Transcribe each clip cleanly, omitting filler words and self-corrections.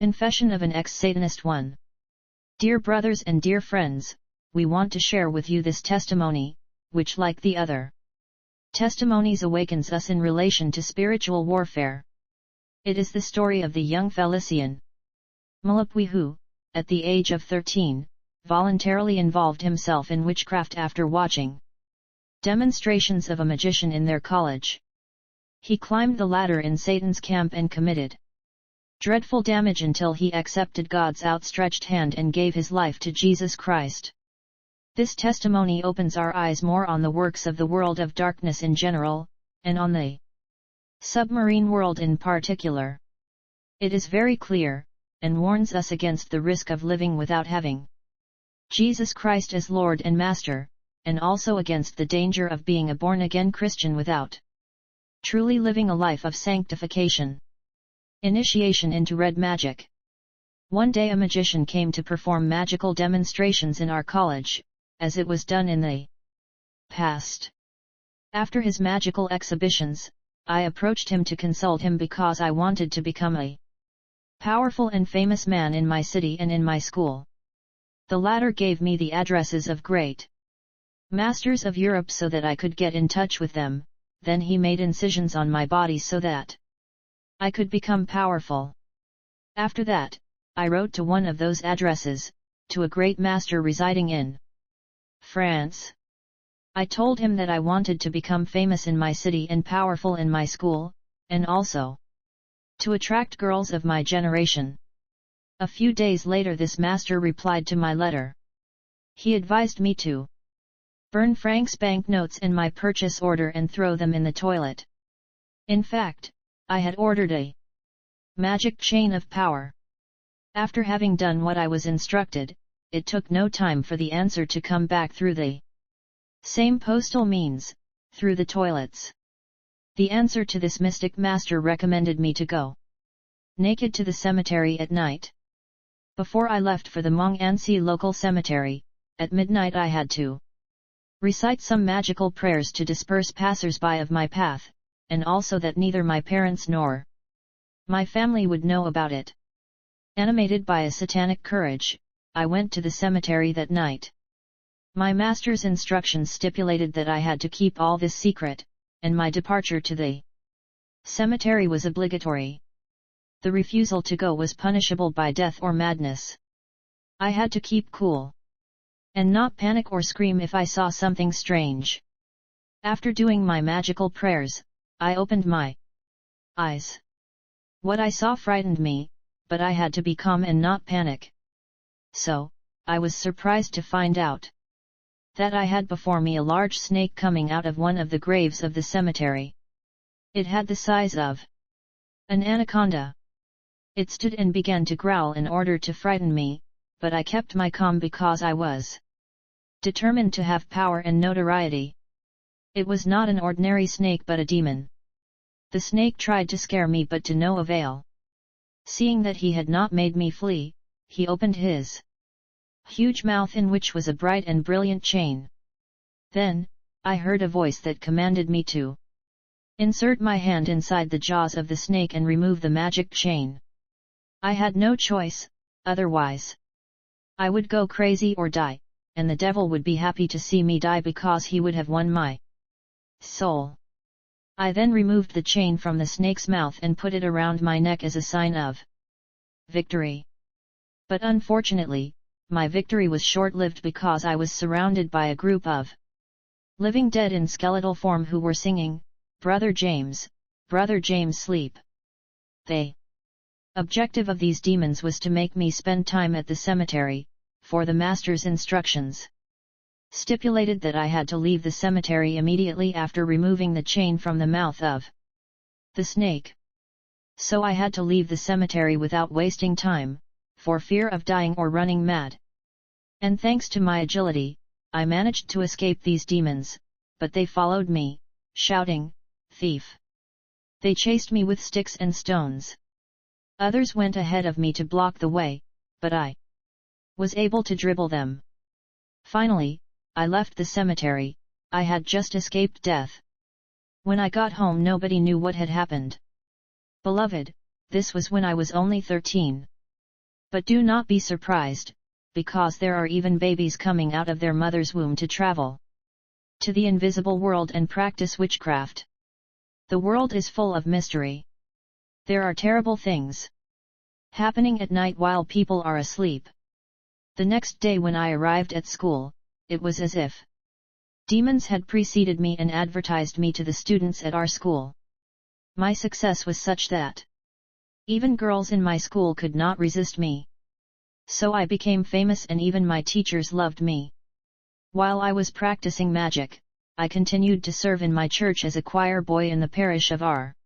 Confession of an ex-Satanist 1. Dear brothers and dear friends, we want to share with you this testimony, which like the other testimonies awakens us in relation to spiritual warfare. It is the story of the young Felicien MULOPWE who, at the age of 13, voluntarily involved himself in witchcraft after watching demonstrations of a magician in their college. He climbed the ladder in Satan's camp and committed dreadful damage until he accepted God's outstretched hand and gave his life to Jesus Christ. This testimony opens our eyes more on the works of the world of darkness in general, and on the submarine world in particular. It is very clear, and warns us against the risk of living without having Jesus Christ as Lord and Master, and also against the danger of being a born-again Christian without truly living a life of sanctification. Initiation into red magic. One day a magician came to perform magical demonstrations in our college, as it was done in the past. After his magical exhibitions, I approached him to consult him because I wanted to become a powerful and famous man in my city and in my school. The latter gave me the addresses of great masters of Europe so that I could get in touch with them. Then he made incisions on my body so that I could become powerful. After that, I wrote to one of those addresses, to a great master residing in France. I told him that I wanted to become famous in my city and powerful in my school, and also to attract girls of my generation. A few days later this master replied to my letter. He advised me to burn francs banknotes and my purchase order and throw them in the toilet. In fact, I had ordered a magic chain of power. After having done what I was instructed, it took no time for the answer to come back through the same postal means, through the toilets. The answer to this mystic master recommended me to go naked to the cemetery at night. Before I left for the Montmorency local cemetery, at midnight I had to recite some magical prayers to disperse passers-by of my path, and also that neither my parents nor my family would know about it. Animated by a satanic courage, I went to the cemetery that night. My master's instructions stipulated that I had to keep all this secret, and my departure to the cemetery was obligatory. The refusal to go was punishable by death or madness. I had to keep cool and not panic or scream if I saw something strange. After doing my magical prayers, I opened my eyes. What I saw frightened me, but I had to be calm and not panic. So, I was surprised to find out that I had before me a large snake coming out of one of the graves of the cemetery. It had the size of an anaconda. It stood and began to growl in order to frighten me, but I kept my calm because I was determined to have power and notoriety. It was not an ordinary snake but a demon. The snake tried to scare me but to no avail. Seeing that he had not made me flee, he opened his huge mouth in which was a bright and brilliant chain. Then, I heard a voice that commanded me to insert my hand inside the jaws of the snake and remove the magic chain. I had no choice, otherwise I would go crazy or die, and the devil would be happy to see me die because he would have won my soul. I then removed the chain from the snake's mouth and put it around my neck as a sign of victory. But unfortunately, my victory was short-lived because I was surrounded by a group of living dead in skeletal form who were singing, "Brother James, Brother James sleep." The objective of these demons was to make me spend time at the cemetery, for the master's instructions stipulated that I had to leave the cemetery immediately after removing the chain from the mouth of the snake. So I had to leave the cemetery without wasting time, for fear of dying or running mad. And thanks to my agility, I managed to escape these demons, but they followed me, shouting, "Thief!" They chased me with sticks and stones. Others went ahead of me to block the way, but I was able to dribble them. Finally, I left the cemetery. I had just escaped death. When I got home nobody knew what had happened. Beloved, this was when I was only 13. But do not be surprised, because there are even babies coming out of their mother's womb to travel to the invisible world and practice witchcraft. The world is full of mystery. There are terrible things happening at night while people are asleep. The next day when I arrived at school, it was as if demons had preceded me and advertised me to the students at our school. My success was such that even girls in my school could not resist me. So I became famous and even my teachers loved me. While I was practicing magic, I continued to serve in my church as a choir boy in the parish of Our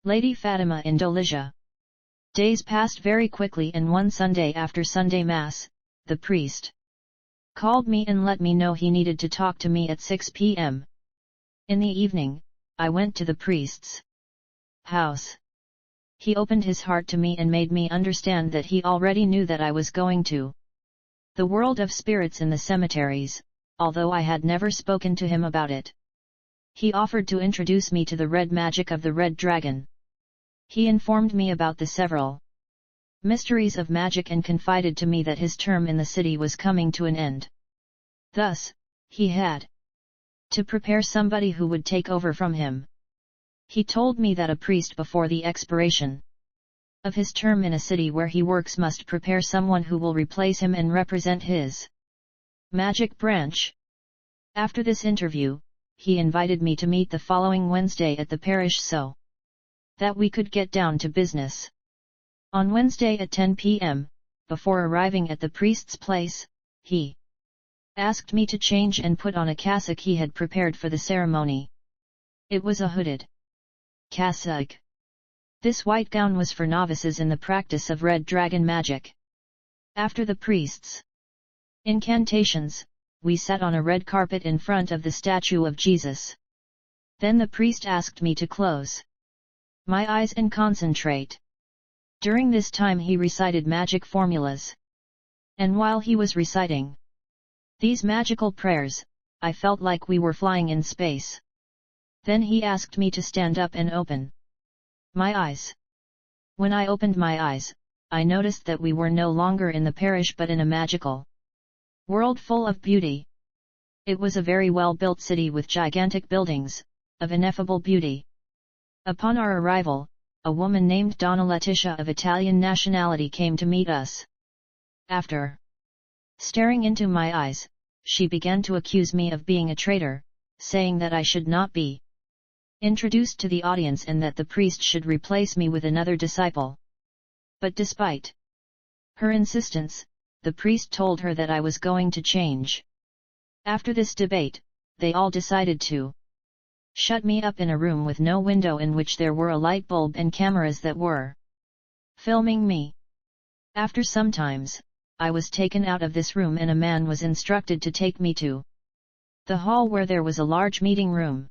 Lady Fatima in Dolizha. Days passed very quickly and one Sunday after Sunday Mass, the priest called me and let me know he needed to talk to me at 6 p.m. In the evening, I went to the priest's house. He opened his heart to me and made me understand that he already knew that I was going to the world of spirits in the cemeteries, although I had never spoken to him about it. He offered to introduce me to the red magic of the red dragon. He informed me about the several mysteries of magic and confided to me that his term in the city was coming to an end. Thus, he had to prepare somebody who would take over from him. He told me that a priest before the expiration of his term in a city where he works must prepare someone who will replace him and represent his magic branch. After this interview, he invited me to meet the following Wednesday at the parish so that we could get down to business. On Wednesday at 10 p.m., before arriving at the priest's place, he asked me to change and put on a cassock he had prepared for the ceremony. It was a hooded cassock. This white gown was for novices in the practice of red dragon magic. After the priest's incantations, we sat on a red carpet in front of the statue of Jesus. Then the priest asked me to close my eyes and concentrate. During this time he recited magic formulas. And while he was reciting these magical prayers, I felt like we were flying in space. Then he asked me to stand up and open my eyes. When I opened my eyes, I noticed that we were no longer in the parish but in a magical world full of beauty. It was a very well-built city with gigantic buildings, of ineffable beauty. Upon our arrival, a woman named Donna Letitia of Italian nationality came to meet us. After staring into my eyes, she began to accuse me of being a traitor, saying that I should not be introduced to the audience and that the priest should replace me with another disciple. But despite her insistence, the priest told her that I was going to change. After this debate, they all decided to shut me up in a room with no window in which there were a light bulb and cameras that were filming me. After some times, I was taken out of this room and a man was instructed to take me to the hall where there was a large meeting room.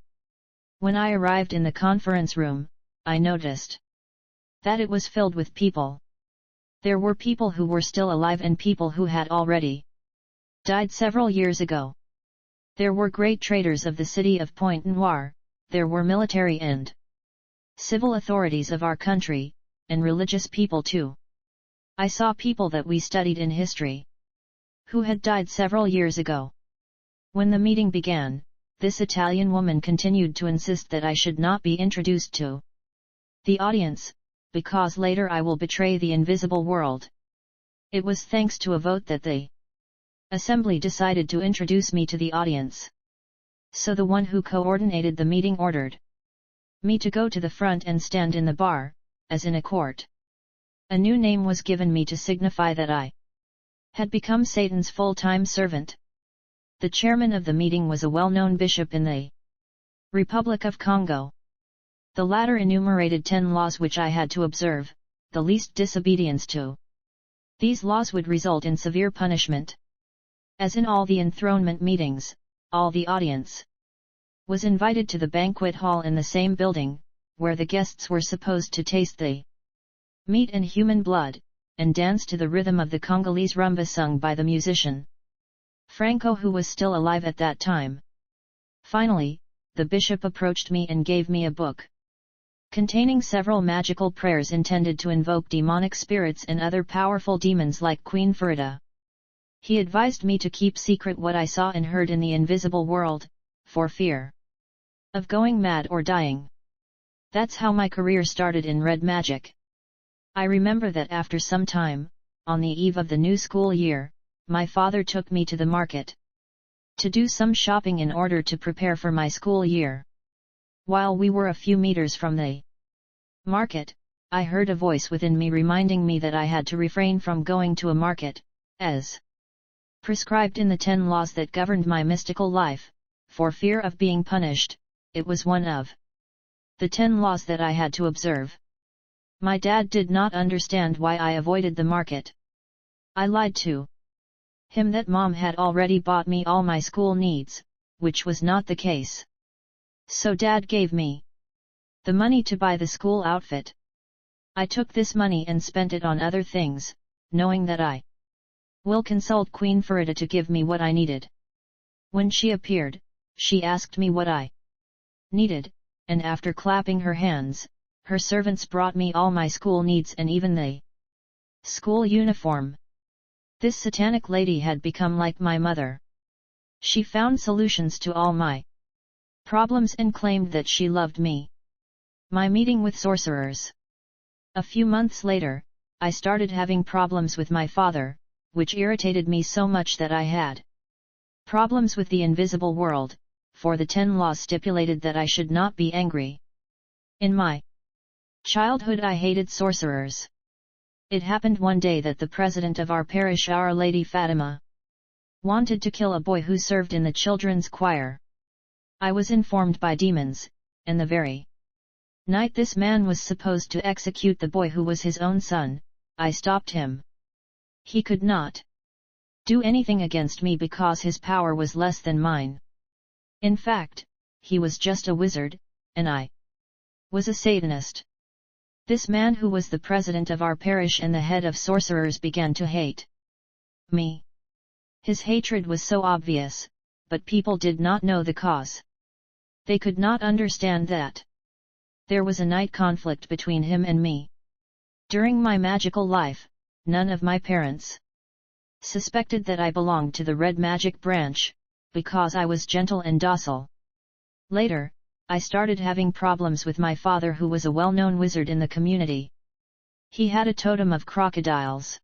When I arrived in the conference room, I noticed that it was filled with people. There were people who were still alive and people who had already died several years ago. There were great traders of the city of Pointe-Noire, there were military and civil authorities of our country, and religious people too. I saw people that we studied in history, who had died several years ago. When the meeting began, this Italian woman continued to insist that I should not be introduced to the audience, because later I will betray the invisible world. It was thanks to a vote that the assembly decided to introduce me to the audience. So the one who coordinated the meeting ordered me to go to the front and stand in the bar, as in a court. A new name was given me to signify that I had become Satan's full-time servant. The chairman of the meeting was a well-known bishop in the Republic of Congo. The latter enumerated 10 laws which I had to observe, the least disobedience to these laws would result in severe punishment. As in all the enthronement meetings, all the audience was invited to the banquet hall in the same building, where the guests were supposed to taste the meat and human blood, and dance to the rhythm of the Congolese rumba sung by the musician Franco, who was still alive at that time. Finally, the bishop approached me and gave me a book containing several magical prayers intended to invoke demonic spirits and other powerful demons like Queen Farida. He advised me to keep secret what I saw and heard in the invisible world, for fear of going mad or dying. That's how my career started in red magic. I remember that after some time, on the eve of the new school year, my father took me to the market to do some shopping in order to prepare for my school year. While we were a few meters from the market, I heard a voice within me reminding me that I had to refrain from going to a market, as prescribed in the 10 laws that governed my mystical life, for fear of being punished. It was one of the 10 laws that I had to observe. My dad did not understand why I avoided the market. I lied to him that mom had already bought me all my school needs, which was not the case. So dad gave me the money to buy the school outfit. I took this money and spent it on other things, knowing that I will consult Queen Farida to give me what I needed. When she appeared, she asked me what I needed, and after clapping her hands, her servants brought me all my school needs and even the school uniform. This satanic lady had become like my mother. She found solutions to all my problems and claimed that she loved me. My meeting with sorcerers. A few months later, I started having problems with my father, which irritated me so much that I had problems with the invisible world, for the 10 laws stipulated that I should not be angry. In my childhood I hated sorcerers. It happened one day that the president of our parish, Our Lady Fatima, wanted to kill a boy who served in the children's choir. I was informed by demons, and the very night this man was supposed to execute the boy who was his own son, I stopped him. He could not do anything against me because his power was less than mine. In fact, he was just a wizard, and I was a Satanist. This man, who was the president of our parish and the head of sorcerers, began to hate me. His hatred was so obvious, but people did not know the cause. They could not understand that there was a night conflict between him and me. During my magical life, none of my parents suspected that I belonged to the red magic branch, because I was gentle and docile. Later, I started having problems with my father, who was a well-known wizard in the community. He had a totem of crocodiles.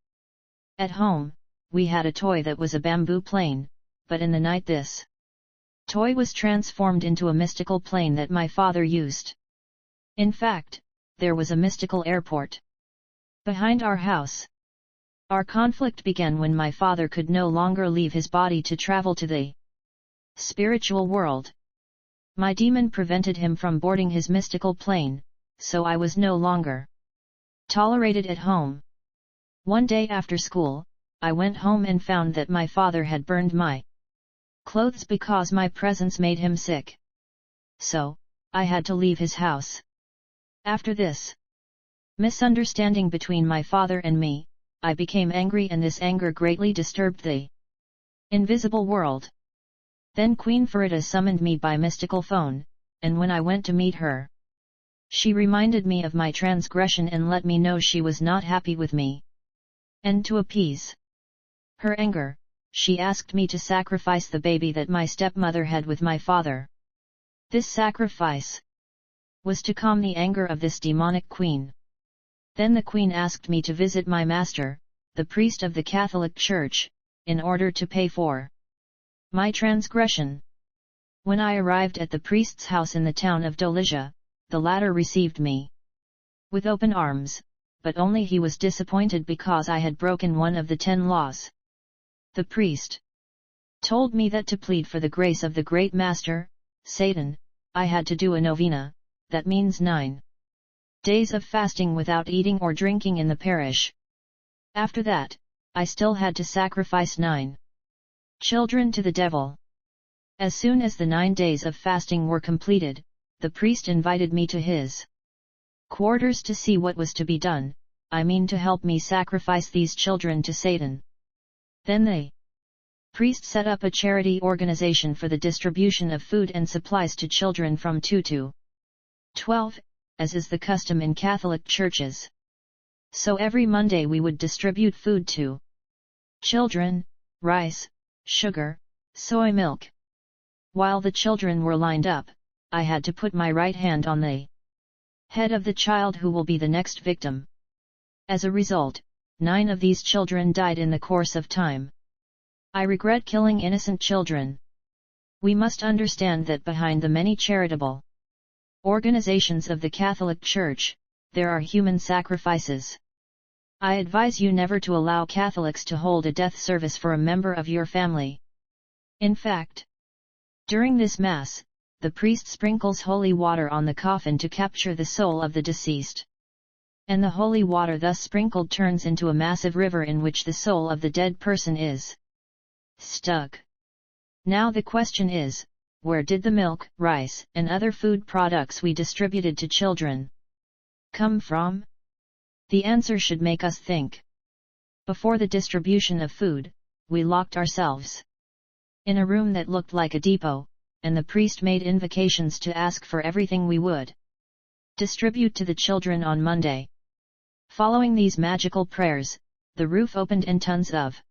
At home, we had a toy that was a bamboo plane, but in the night this toy was transformed into a mystical plane that my father used. In fact, there was a mystical airport behind our house. Our conflict began when my father could no longer leave his body to travel to the spiritual world. My demon prevented him from boarding his mystical plane, so I was no longer tolerated at home. One day after school, I went home and found that my father had burned my clothes because my presence made him sick. So, I had to leave his house. After this misunderstanding between my father and me, I became angry, and this anger greatly disturbed the invisible world. Then Queen Farida summoned me by mystical phone, and when I went to meet her, she reminded me of my transgression and let me know she was not happy with me. And to appease her anger, she asked me to sacrifice the baby that my stepmother had with my father. This sacrifice was to calm the anger of this demonic queen. Then the queen asked me to visit my master, the priest of the Catholic Church, in order to pay for my transgression. When I arrived at the priest's house in the town of Dolizha, the latter received me with open arms, but only he was disappointed because I had broken one of the 10 laws. The priest told me that to plead for the grace of the great master, Satan, I had to do a novena, that means 9 days of fasting without eating or drinking in the parish. After that, I still had to sacrifice 9 children to the devil. As soon as the 9 days of fasting were completed, the priest invited me to his quarters to see what was to be done, I mean to help me sacrifice these children to Satan. Then the priest set up a charity organization for the distribution of food and supplies to children from 2 to 12, as is the custom in Catholic churches. So every Monday we would distribute food to children, rice, sugar, soy milk. While the children were lined up, I had to put my right hand on the head of the child who will be the next victim. As a result, 9 of these children died in the course of time. I regret killing innocent children. We must understand that behind the many charitable organizations of the Catholic Church, there are human sacrifices. I advise you never to allow Catholics to hold a death service for a member of your family. In fact, during this Mass, the priest sprinkles holy water on the coffin to capture the soul of the deceased. And the holy water thus sprinkled turns into a massive river in which the soul of the dead person is stuck. Now the question is, where did the milk, rice, and other food products we distributed to children come from? The answer should make us think. Before the distribution of food, we locked ourselves in a room that looked like a depot, and the priest made invocations to ask for everything we would distribute to the children on Monday. Following these magical prayers, the roof opened and tons of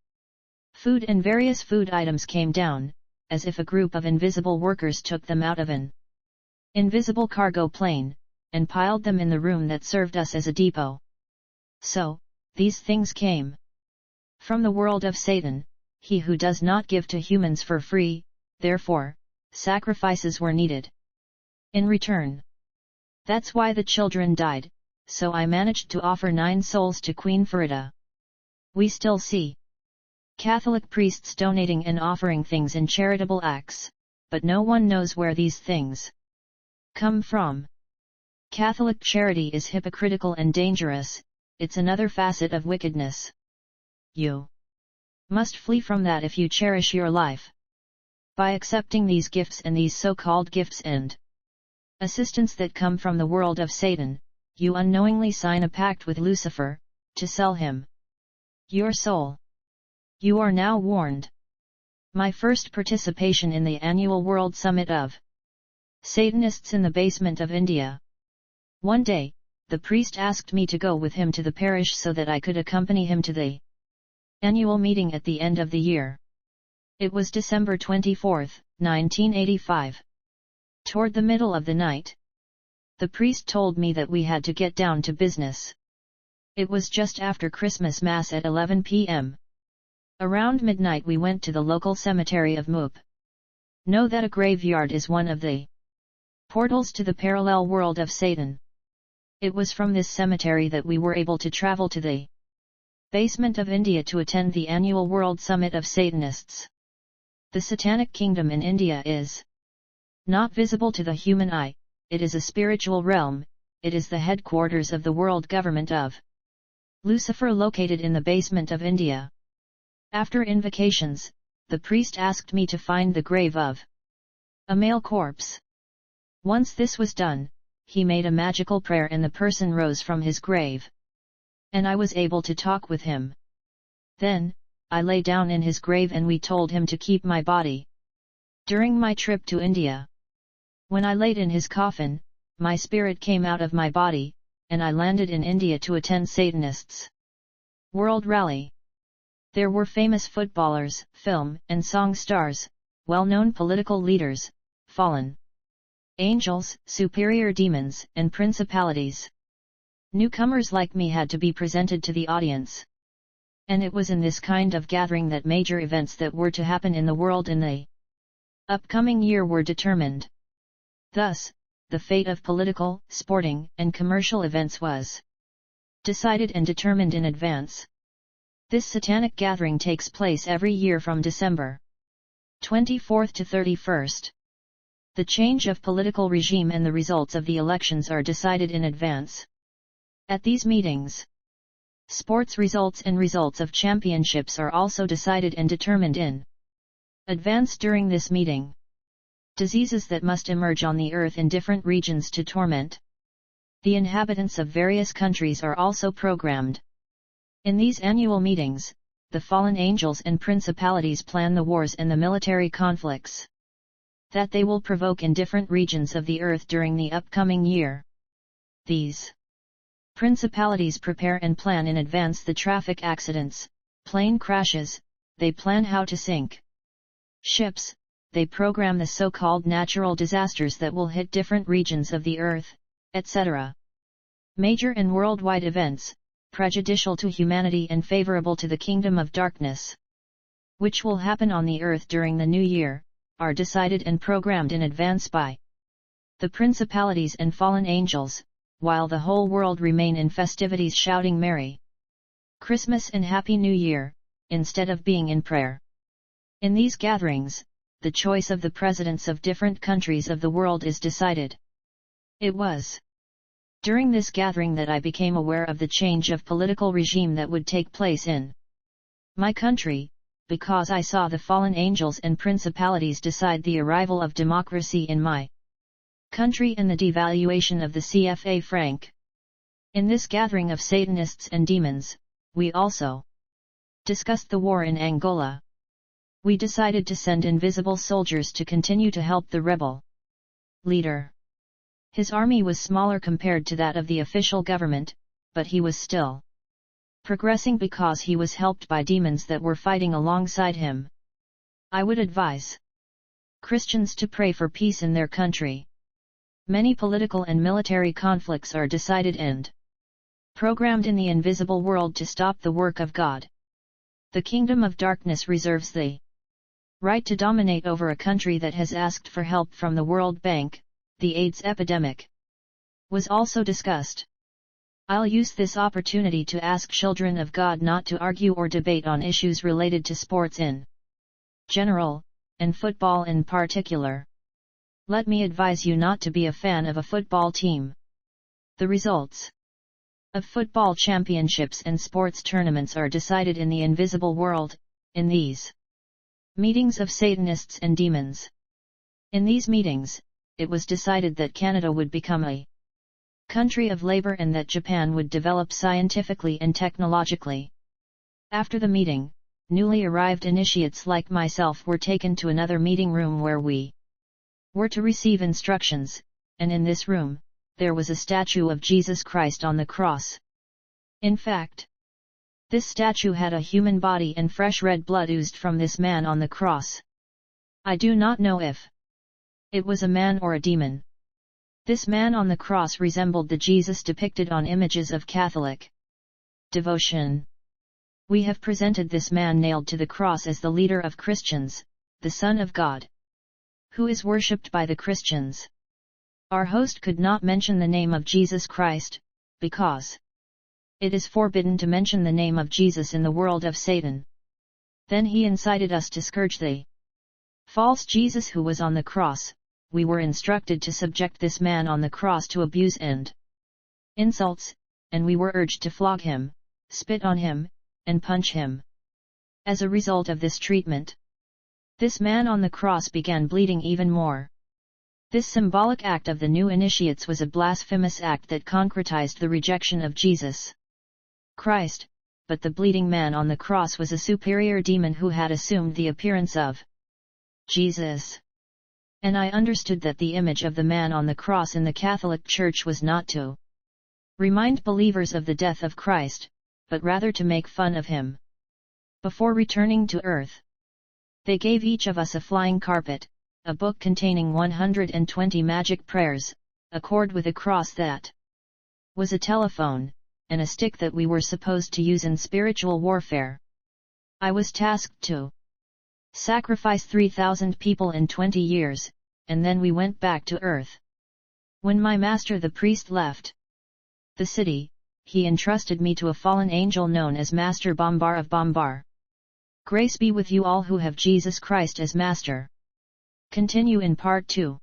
food and various food items came down, as if a group of invisible workers took them out of an invisible cargo plane, and piled them in the room that served us as a depot. So, these things came from the world of Satan, he who does not give to humans for free, therefore, sacrifices were needed in return. That's why the children died, so I managed to offer 9 souls to Queen Farida. We still see Catholic priests donating and offering things in charitable acts, but no one knows where these things come from. Catholic charity is hypocritical and dangerous, it's another facet of wickedness. You must flee from that if you cherish your life. By accepting these gifts and these so-called gifts and assistance that come from the world of Satan, you unknowingly sign a pact with Lucifer, to sell him your soul. You are now warned. My first participation in the annual World Summit of Satanists in the basement of India. One day, the priest asked me to go with him to the parish so that I could accompany him to the annual meeting at the end of the year. It was December 24, 1985. Toward the middle of the night, the priest told me that we had to get down to business. It was just after Christmas Mass at 11 p.m. Around midnight we went to the local cemetery of MULOPWE. Know that a graveyard is one of the portals to the parallel world of Satan. It was from this cemetery that we were able to travel to the basement of India to attend the annual World Summit of Satanists. The Satanic Kingdom in India is not visible to the human eye, it is a spiritual realm, it is the headquarters of the world government of Lucifer located in the basement of India. After invocations, the priest asked me to find the grave of a male corpse. Once this was done, he made a magical prayer and the person rose from his grave. And I was able to talk with him. Then, I lay down in his grave and we told him to keep my body. During my trip to India, when I laid in his coffin, my spirit came out of my body, and I landed in India to attend Satanists' World Rally. There were famous footballers, film and song stars, well-known political leaders, fallen angels, superior demons, and principalities. Newcomers like me had to be presented to the audience. And it was in this kind of gathering that major events that were to happen in the world in the upcoming year were determined. Thus, the fate of political, sporting, and commercial events was decided and determined in advance. This satanic gathering takes place every year from December 24th to 31st. The change of political regime and the results of the elections are decided in advance. At these meetings, sports results and results of championships are also decided and determined in advance during this meeting. Diseases that must emerge on the earth in different regions to torment the inhabitants of various countries are also programmed. In these annual meetings, the fallen angels and principalities plan the wars and the military conflicts that they will provoke in different regions of the earth during the upcoming year. These principalities prepare and plan in advance the traffic accidents, plane crashes, they plan how to sink ships, they program the so-called natural disasters that will hit different regions of the earth, etc. Major and worldwide events, prejudicial to humanity and favorable to the kingdom of darkness, which will happen on the earth during the new year, are decided and programmed in advance by the principalities and fallen angels, while the whole world remain in festivities shouting Merry Christmas and Happy New Year, instead of being in prayer. In these gatherings, the choice of the presidents of different countries of the world is decided. It was during this gathering that I became aware of the change of political regime that would take place in my country, because I saw the fallen angels and principalities decide the arrival of democracy in my country and the devaluation of the CFA franc. In this gathering of Satanists and demons, we also discussed the war in Angola. We decided to send invisible soldiers to continue to help the rebel leader. His army was smaller compared to that of the official government, but he was still progressing because he was helped by demons that were fighting alongside him. I would advise Christians to pray for peace in their country. Many political and military conflicts are decided and programmed in the invisible world to stop the work of God. The kingdom of darkness reserves the right to dominate over a country that has asked for help from the World Bank. The AIDS epidemic was also discussed. I'll use this opportunity to ask children of God not to argue or debate on issues related to sports in general, and football in particular. Let me advise you not to be a fan of a football team. The results of football championships and sports tournaments are decided in the invisible world, in these meetings of Satanists and demons. In these meetings, it was decided that Canada would become a country of labor and that Japan would develop scientifically and technologically. After the meeting, newly arrived initiates like myself were taken to another meeting room where we were to receive instructions, and in this room, there was a statue of Jesus Christ on the cross. In fact, this statue had a human body and fresh red blood oozed from this man on the cross. I do not know if it was a man or a demon. This man on the cross resembled the Jesus depicted on images of Catholic devotion. We have presented this man nailed to the cross as the leader of Christians, the Son of God, who is worshipped by the Christians. Our host could not mention the name of Jesus Christ, because it is forbidden to mention the name of Jesus in the world of Satan. Then he incited us to scourge the false Jesus who was on the cross. We were instructed to subject this man on the cross to abuse and insults, and we were urged to flog him, spit on him, and punch him. As a result of this treatment, this man on the cross began bleeding even more. This symbolic act of the new initiates was a blasphemous act that concretized the rejection of Jesus Christ, but the bleeding man on the cross was a superior demon who had assumed the appearance of Jesus. And I understood that the image of the man on the cross in the Catholic Church was not to remind believers of the death of Christ, but rather to make fun of him. Before returning to earth, they gave each of us a flying carpet, a book containing 120 magic prayers, a cord with a cross that was a telephone, and a stick that we were supposed to use in spiritual warfare. I was tasked to sacrifice 3,000 people in 20 years, and then we went back to earth. When my master the priest left the city, he entrusted me to a fallen angel known as Master Bombar of Bombar. Grace be with you all who have Jesus Christ as Master. Continue in Part 2.